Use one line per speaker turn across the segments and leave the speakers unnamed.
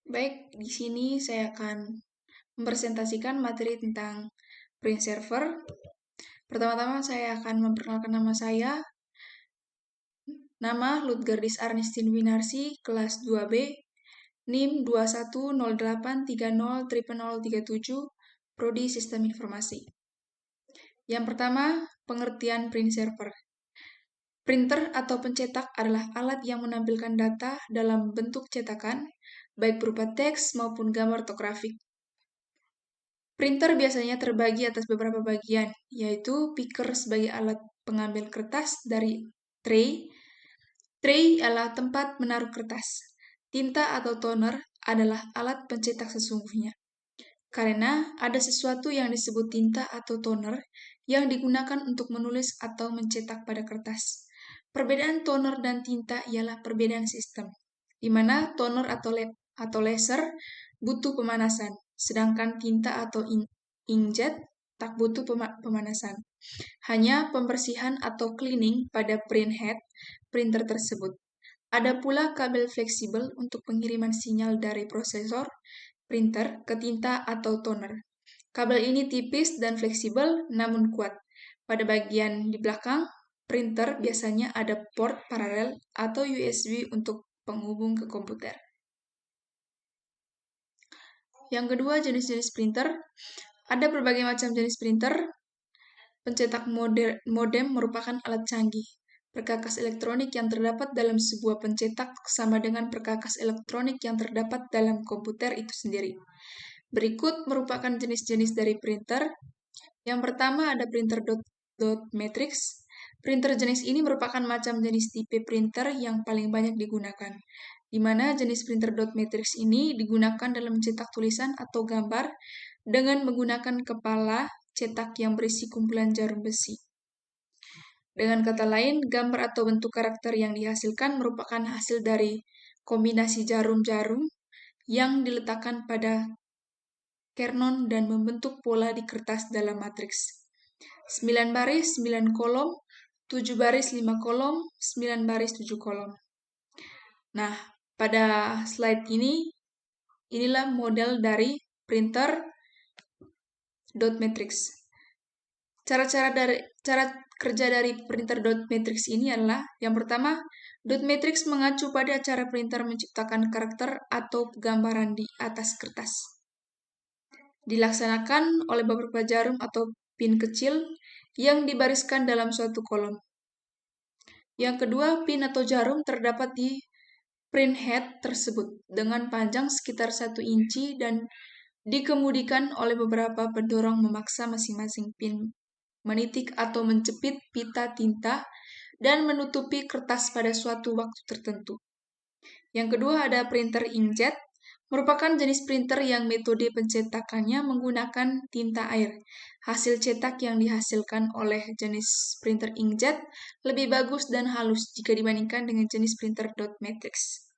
Baik, di sini saya akan mempresentasikan materi tentang print server. Pertama-tama saya akan memperkenalkan nama saya. Nama Lutgerdis Arnistin Winarsi, kelas 2B, NIM 2108300037, Prodi Sistem Informasi. Yang pertama, pengertian print server. Printer atau pencetak adalah alat yang menampilkan data dalam bentuk cetakan, baik berupa teks maupun gambar atau grafik. Printer biasanya terbagi atas beberapa bagian, yaitu picker sebagai alat pengambil kertas dari tray. Tray adalah tempat menaruh kertas. Tinta atau toner adalah alat pencetak sesungguhnya. Karena ada sesuatu yang disebut tinta atau toner yang digunakan untuk menulis atau mencetak pada kertas. Perbedaan toner dan tinta ialah perbedaan sistem, di mana toner atau laser butuh pemanasan, sedangkan tinta atau inkjet tak butuh pemanasan. Hanya pembersihan atau cleaning pada printhead printer tersebut. Ada pula kabel fleksibel untuk pengiriman sinyal dari prosesor printer ke tinta atau toner. Kabel ini tipis dan fleksibel namun kuat. Pada bagian di belakang printer biasanya ada port paralel atau USB untuk penghubung ke komputer. Yang kedua, jenis-jenis printer. Ada berbagai macam jenis printer. Pencetak modem merupakan alat canggih. Perkakas elektronik yang terdapat dalam sebuah pencetak sama dengan perkakas elektronik yang terdapat dalam komputer itu sendiri. Berikut merupakan jenis-jenis dari printer. Yang pertama ada printer dot matrix. Printer jenis ini merupakan macam jenis tipe printer yang paling banyak digunakan, di mana jenis printer dot matrix ini digunakan dalam mencetak tulisan atau gambar dengan menggunakan kepala cetak yang berisi kumpulan jarum besi. Dengan kata lain, gambar atau bentuk karakter yang dihasilkan merupakan hasil dari kombinasi jarum-jarum yang diletakkan pada kernon dan membentuk pola di kertas dalam matriks. 9 baris, 9 kolom, 7 baris, 5 kolom, 9 baris, 7 kolom. Nah, pada slide ini, inilah model dari printer dot matrix. Cara kerja dari printer dot matrix ini adalah, yang pertama, dot matrix mengacu pada cara printer menciptakan karakter atau gambaran di atas kertas. Dilaksanakan oleh beberapa jarum atau pin kecil yang dibariskan dalam suatu kolom. Yang kedua, pin atau jarum terdapat di printhead tersebut dengan panjang sekitar 1 inci dan dikemudikan oleh beberapa pendorong memaksa masing-masing pin menitik atau menjepit pita tinta dan menutupi kertas pada suatu waktu tertentu. Yang kedua ada printer inkjet, merupakan jenis printer yang metode pencetakannya menggunakan tinta air. Hasil cetak yang dihasilkan oleh jenis printer inkjet lebih bagus dan halus jika dibandingkan dengan jenis printer dot matrix.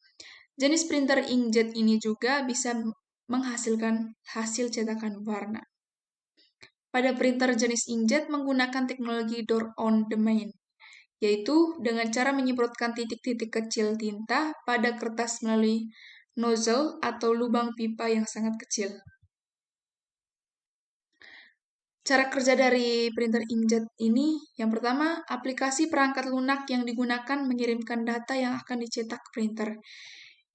Jenis printer inkjet ini juga bisa menghasilkan hasil cetakan warna. Pada printer jenis inkjet menggunakan teknologi door-on-demand, yaitu dengan cara menyemprotkan titik-titik kecil tinta pada kertas melalui nozzle atau lubang pipa yang sangat kecil. Cara kerja dari printer inkjet ini, yang pertama, aplikasi perangkat lunak yang digunakan mengirimkan data yang akan dicetak ke printer.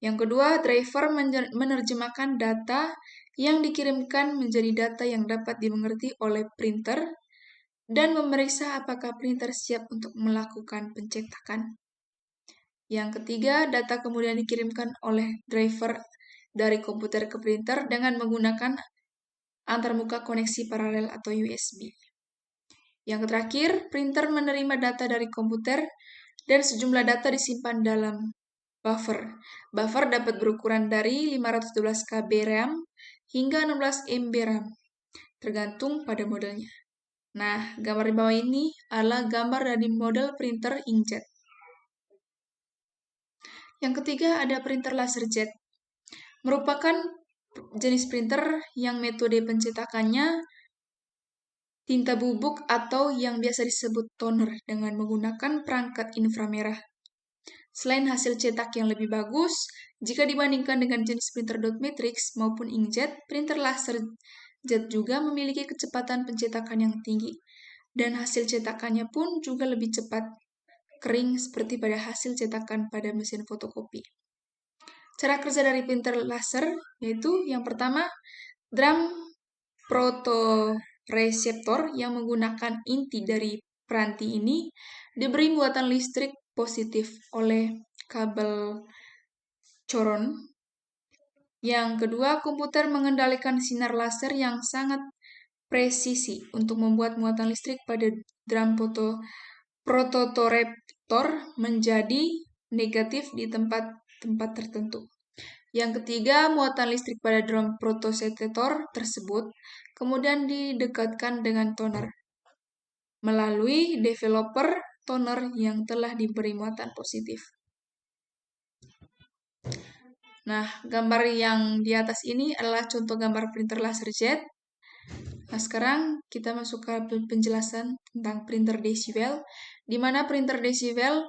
Yang kedua, driver menerjemahkan data yang dikirimkan menjadi data yang dapat dimengerti oleh printer dan memeriksa apakah printer siap untuk melakukan pencetakan. Yang ketiga, data kemudian dikirimkan oleh driver dari komputer ke printer dengan menggunakan antarmuka koneksi paralel atau USB. Yang terakhir, printer menerima data dari komputer dan sejumlah data disimpan dalam buffer. Buffer dapat berukuran dari 512 KB RAM hingga 16 MB RAM, tergantung pada modelnya. Nah, gambar di bawah ini adalah gambar dari model printer inkjet. Yang ketiga ada printer laserjet. Merupakan jenis printer yang metode pencetakannya tinta bubuk atau yang biasa disebut toner dengan menggunakan perangkat inframerah. Selain hasil cetak yang lebih bagus, jika dibandingkan dengan jenis printer dot matrix maupun inkjet, printer laser jet juga memiliki kecepatan pencetakan yang tinggi, dan hasil cetakannya pun juga lebih cepat kering seperti pada hasil cetakan pada mesin fotokopi. Cara kerja dari printer laser yaitu yang pertama, drum photoreceptor yang menggunakan inti dari peranti ini diberi muatan listrik positif oleh kabel coron. Yang kedua, komputer mengendalikan sinar laser yang sangat presisi untuk membuat muatan listrik pada drum prototoreptor menjadi negatif di tempat-tempat tertentu. Yang ketiga, muatan listrik pada drum protosetator tersebut kemudian didekatkan dengan toner melalui developer toner yang telah diberi muatan positif. Nah, gambar yang di atas ini adalah contoh gambar printer laser jet. Nah, sekarang kita masuk ke penjelasan tentang printer Decibel, di mana printer Decibel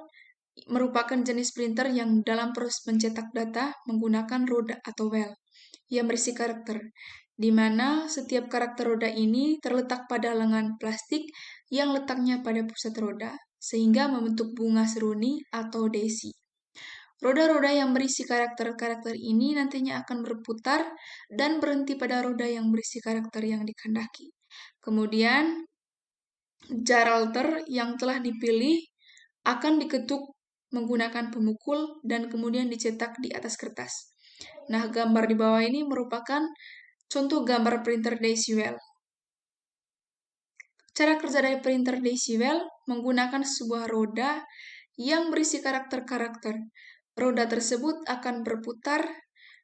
merupakan jenis printer yang dalam proses mencetak data menggunakan roda atau well yang berisi karakter, di mana setiap karakter roda ini terletak pada lengan plastik yang letaknya pada pusat roda, sehingga membentuk bunga seruni atau desi. Roda-roda yang berisi karakter-karakter ini nantinya akan berputar dan berhenti pada roda yang berisi karakter yang dikehendaki. Kemudian, jaralter yang telah dipilih akan diketuk menggunakan pemukul dan kemudian dicetak di atas kertas. Nah, gambar di bawah ini merupakan contoh gambar printer Decibel. Cara kerja dari printer Decibel menggunakan sebuah roda yang berisi karakter-karakter. Roda tersebut akan berputar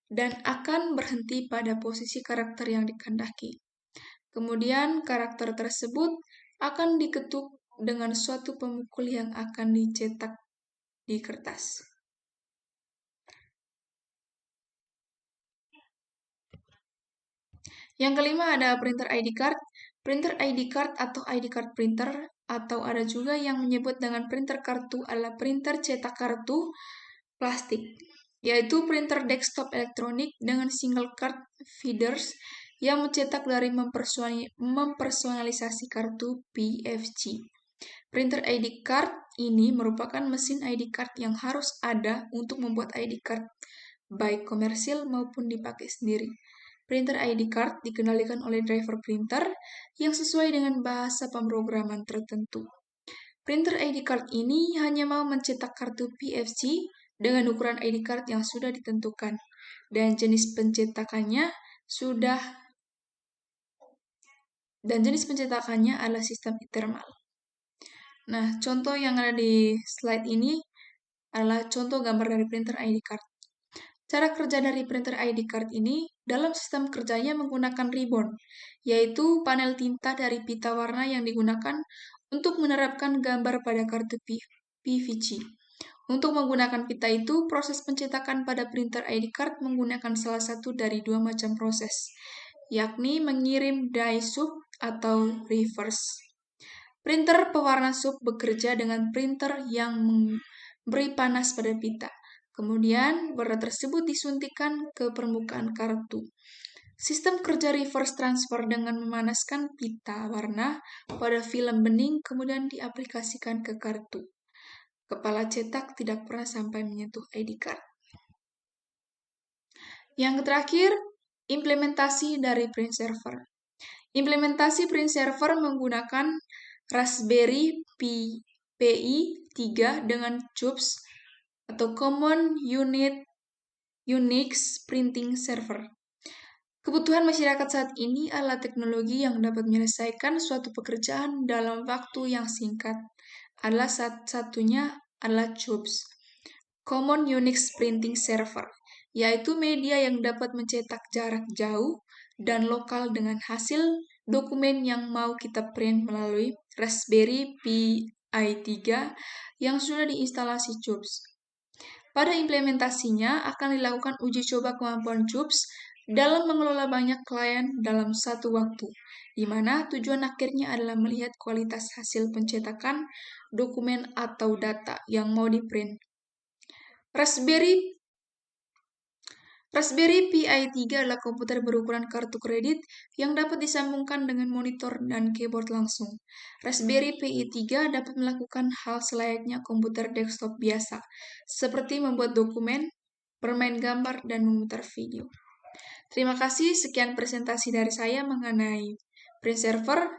dan akan berhenti pada posisi karakter yang dikehendaki. Kemudian karakter tersebut akan diketuk dengan suatu pemukul yang akan dicetak di kertas. Yang kelima ada printer ID card. Printer ID card atau ID card printer atau ada juga yang menyebut dengan printer kartu adalah printer cetak kartu plastik, yaitu printer desktop elektronik dengan single card feeders yang mencetak dari mempersonalisasi kartu PFC. Printer ID card ini merupakan mesin ID card yang harus ada untuk membuat ID card, baik komersil maupun dipakai sendiri. Printer ID card dikendalikan oleh driver printer yang sesuai dengan bahasa pemrograman tertentu. Printer ID card ini hanya mau mencetak kartu PFC dengan ukuran ID card yang sudah ditentukan, dan jenis pencetakannya adalah sistem thermal. Nah, contoh yang ada di slide ini adalah contoh gambar dari printer ID card. Cara kerja dari printer ID card ini dalam sistem kerjanya menggunakan ribbon, yaitu panel tinta dari pita warna yang digunakan untuk menerapkan gambar pada kartu PVC. Untuk menggunakan pita itu, proses pencetakan pada printer ID card menggunakan salah satu dari dua macam proses, yakni mengirim die sub atau reverse. Printer pewarna sub bekerja dengan printer yang memberi panas pada pita. Kemudian, warna tersebut disuntikkan ke permukaan kartu. Sistem kerja reverse transfer dengan memanaskan pita warna pada film bening kemudian diaplikasikan ke kartu. Kepala cetak tidak pernah sampai menyentuh ID card. Yang terakhir, implementasi dari print server. Implementasi print server menggunakan Raspberry Pi 3 dengan CUBS atau Common Unix Printing Server. Kebutuhan masyarakat saat ini adalah teknologi yang dapat menyelesaikan suatu pekerjaan dalam waktu yang singkat. Satunya adalah CUBS, Common Unix Printing Server, yaitu media yang dapat mencetak jarak jauh dan lokal dengan hasil dokumen yang mau kita print melalui Raspberry Pi 3 yang sudah diinstalasi CUBS. Pada implementasinya akan dilakukan uji coba kemampuan CUBS dalam mengelola banyak klien dalam satu waktu, di mana tujuan akhirnya adalah melihat kualitas hasil pencetakan dokumen atau data yang mau di-print. Raspberry Pi 3 adalah komputer berukuran kartu kredit yang dapat disambungkan dengan monitor dan keyboard langsung. Raspberry Pi 3 dapat melakukan hal selayaknya komputer desktop biasa, seperti membuat dokumen, bermain gambar, dan memutar video. Terima kasih, sekian presentasi dari saya mengenai print server.